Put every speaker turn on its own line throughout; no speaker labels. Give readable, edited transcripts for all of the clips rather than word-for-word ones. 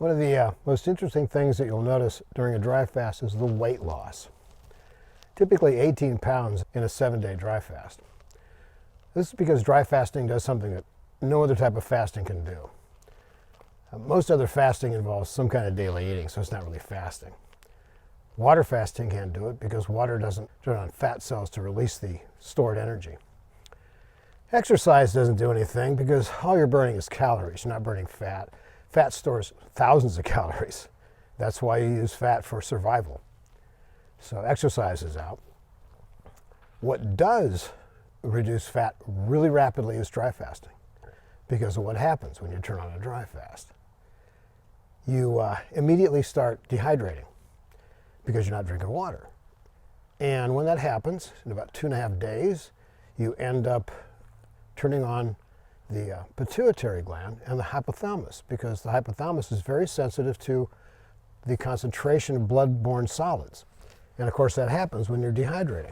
One of the most interesting things that you'll notice during a dry fast is the weight loss. Typically 18 pounds in a 7-day dry fast. This is because dry fasting does something that no other type of fasting can do. Most other fasting involves some kind of daily eating, so it's not really fasting. Water fasting can't do it because water doesn't turn on fat cells to release the stored energy. Exercise doesn't do anything because all you're burning is calories. You're not burning fat. Fat stores thousands of calories. That's why you use fat for survival. So exercise is out. What does reduce fat really rapidly is dry fasting, because of what happens when you turn on a dry fast. You immediately start dehydrating because you're not drinking water. And when that happens, in about 2.5 days, you end up turning on the pituitary gland and the hypothalamus, because the hypothalamus is very sensitive to the concentration of blood-borne solids. And of course that happens when you're dehydrating.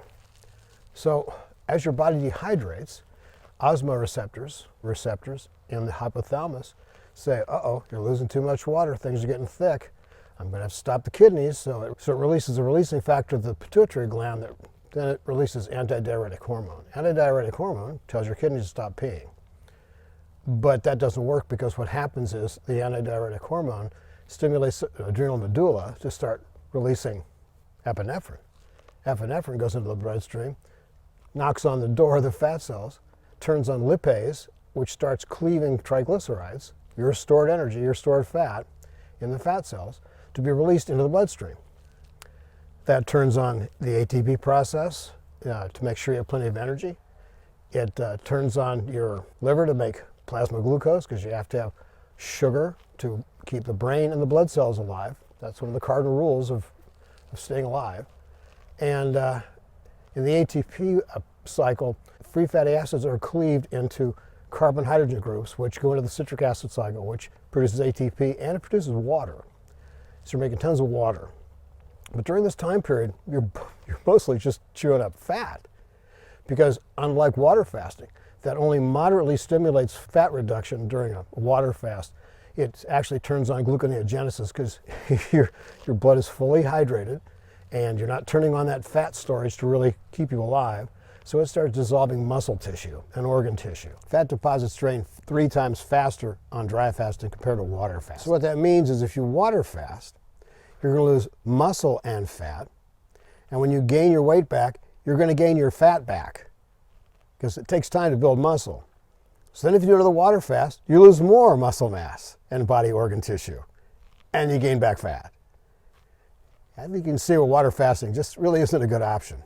So as your body dehydrates, osmoreceptors in the hypothalamus say, uh-oh, you're losing too much water, things are getting thick. I'm going to have to stop the kidneys. So it releases a releasing factor of the pituitary gland that then it releases antidiuretic hormone. Antidiuretic hormone tells your kidneys to stop peeing. But that doesn't work because what happens is the antidiuretic hormone stimulates the adrenal medulla to start releasing epinephrine. Epinephrine goes into the bloodstream, knocks on the door of the fat cells, turns on lipase, which starts cleaving triglycerides, your stored energy, your stored fat in the fat cells, to be released into the bloodstream. That turns on the ATP process to make sure you have plenty of energy. It turns on your liver to make plasma glucose, because you have to have sugar to keep the brain and the blood cells alive. That's one of the cardinal rules of staying alive. And in the ATP cycle, free fatty acids are cleaved into carbon-hydrogen groups, which go into the citric acid cycle, which produces ATP, and it produces water. So you're making tons of water. But during this time period, you're mostly just chewing up fat, because unlike water fasting, that only moderately stimulates fat reduction during a water fast, it actually turns on gluconeogenesis, because your blood is fully hydrated and you're not turning on that fat storage to really keep you alive. So it starts dissolving muscle tissue and organ tissue. Fat deposits drain 3 times faster on dry fasting compared to water fast. So what that means is if you water fast, you're going to lose muscle and fat. And when you gain your weight back, you're going to gain your fat back, because it takes time to build muscle. So then if you do another water fast, you lose more muscle mass and body organ tissue, and you gain back fat. I think you can see where water fasting just really isn't a good option.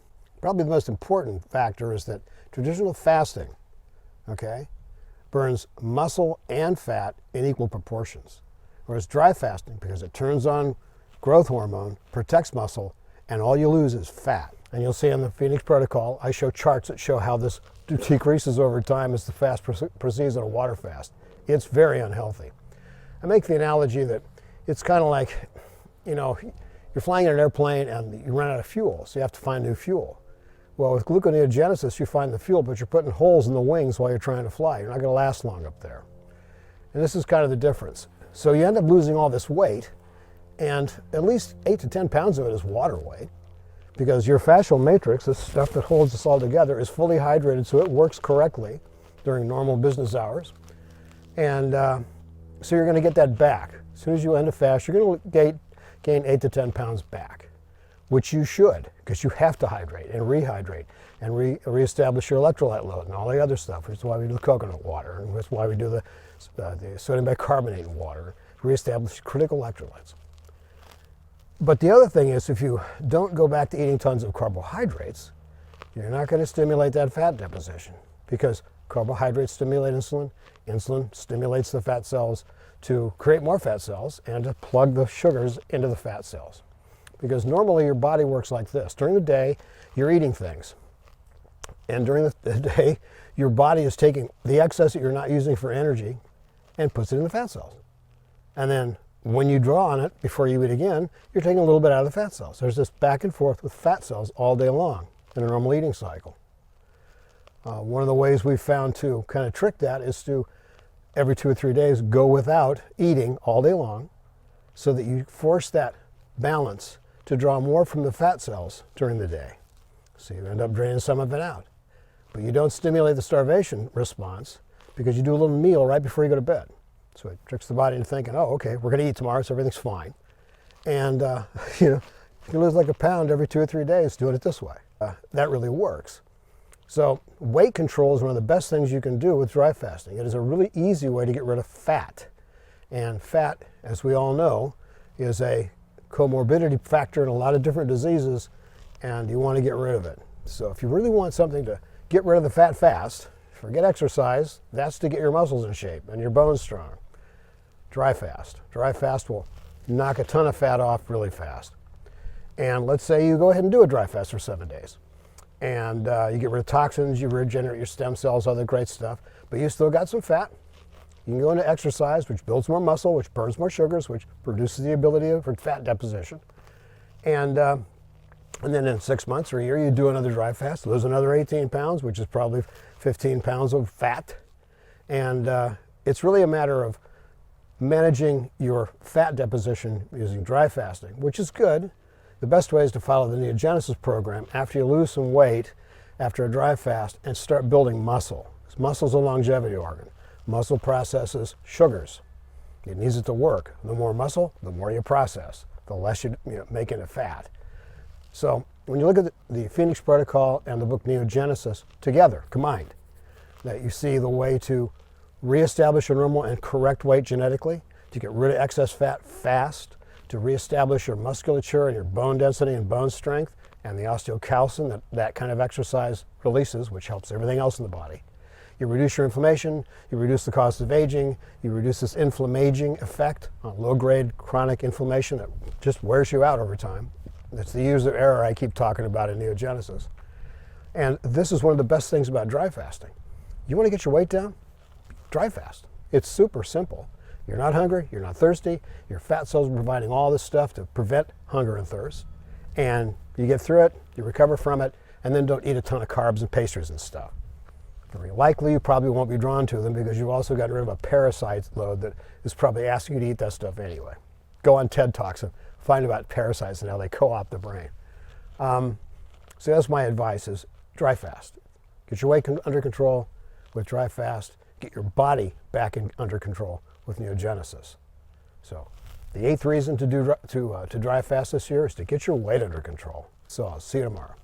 Probably the most important factor is that traditional fasting, burns muscle and fat in equal proportions. Whereas dry fasting, because it turns on growth hormone, protects muscle, and all you lose is fat. And you'll see on the Phoenix Protocol, I show charts that show how this decreases over time as the fast proceeds on a water fast. It's very unhealthy. I make the analogy that it's kind of like, you're flying in an airplane and you run out of fuel, so you have to find new fuel. Well, with gluconeogenesis, you find the fuel, but you're putting holes in the wings while you're trying to fly. You're not going to last long up there. And this is kind of the difference. So you end up losing all this weight, and at least 8 to 10 pounds of it is water weight, because your fascial matrix, this stuff that holds us all together, is fully hydrated, so it works correctly during normal business hours. And so you're going to get that back. As soon as you end a fast, you're going to gain 8 to 10 pounds back, which you should, because you have to hydrate and rehydrate and reestablish your electrolyte load and all the other stuff, which is why we do the coconut water, and that's why we do the sodium bicarbonate in water, reestablish critical electrolytes. But the other thing is, if you don't go back to eating tons of carbohydrates, you're not going to stimulate that fat deposition, because carbohydrates stimulate insulin, insulin stimulates the fat cells to create more fat cells and to plug the sugars into the fat cells. Because normally your body works like this. During the day, you're eating things. And during the day, your body is taking the excess that you're not using for energy and puts it in the fat cells. And then when you draw on it before you eat again, you're taking a little bit out of the fat cells. There's this back and forth with fat cells all day long in a normal eating cycle. One of the ways we've found to kind of trick that is to, every 2 or 3 days, go without eating all day long, so that you force that balance to draw more from the fat cells during the day. So you end up draining some of it out. But you don't stimulate the starvation response because you do a little meal right before you go to bed. So it tricks the body into thinking, oh, okay, we're going to eat tomorrow, so everything's fine. And you can lose like a pound every 2 or 3 days doing it this way. That really works. So weight control is one of the best things you can do with dry fasting. It is a really easy way to get rid of fat. And fat, as we all know, is a comorbidity factor in a lot of different diseases, and you want to get rid of it. So if you really want something to get rid of the fat fast, forget exercise. That's to get your muscles in shape and your bones strong. Dry fast. Dry fast will knock a ton of fat off really fast. And let's say you go ahead and do a dry fast for 7 days. And you get rid of toxins, you regenerate your stem cells, other great stuff, but you still got some fat. You can go into exercise, which builds more muscle, which burns more sugars, which produces the ability for fat deposition. And then in 6 months or a year, you do another dry fast, lose another 18 pounds, which is probably 15 pounds of fat. And it's really a matter of managing your fat deposition using dry fasting, which is good. The best way is to follow the Neogenesis program after you lose some weight after a dry fast and start building muscle. Muscle's a longevity organ. Muscle processes sugars. It needs it to work. The more muscle, the more you process, the less you make into fat. So when you look at the Phoenix Protocol and the book Neogenesis together, combined, that you see the way to reestablish a normal and correct weight genetically, to get rid of excess fat fast, to reestablish your musculature and your bone density and bone strength, and the osteocalcin that kind of exercise releases, which helps everything else in the body. You reduce your inflammation, you reduce the cost of aging, you reduce this inflammaging effect on low-grade chronic inflammation that just wears you out over time. That's the user error I keep talking about in Neogenesis. And this is one of the best things about dry fasting. You want to get your weight down? Dry fast. It's super simple. You're not hungry, you're not thirsty, your fat cells are providing all this stuff to prevent hunger and thirst. And you get through it, you recover from it, and then don't eat a ton of carbs and pastries and stuff. Very likely you probably won't be drawn to them because you've also gotten rid of a parasite load that is probably asking you to eat that stuff anyway. Go on TED Talks and find about parasites and how they co-opt the brain. So that's my advice is dry fast. Get your weight under control with dry fast. Get your body back under control with Neogenesis. So the 8th reason to dry fast this year is to get your weight under control. So I'll see you tomorrow.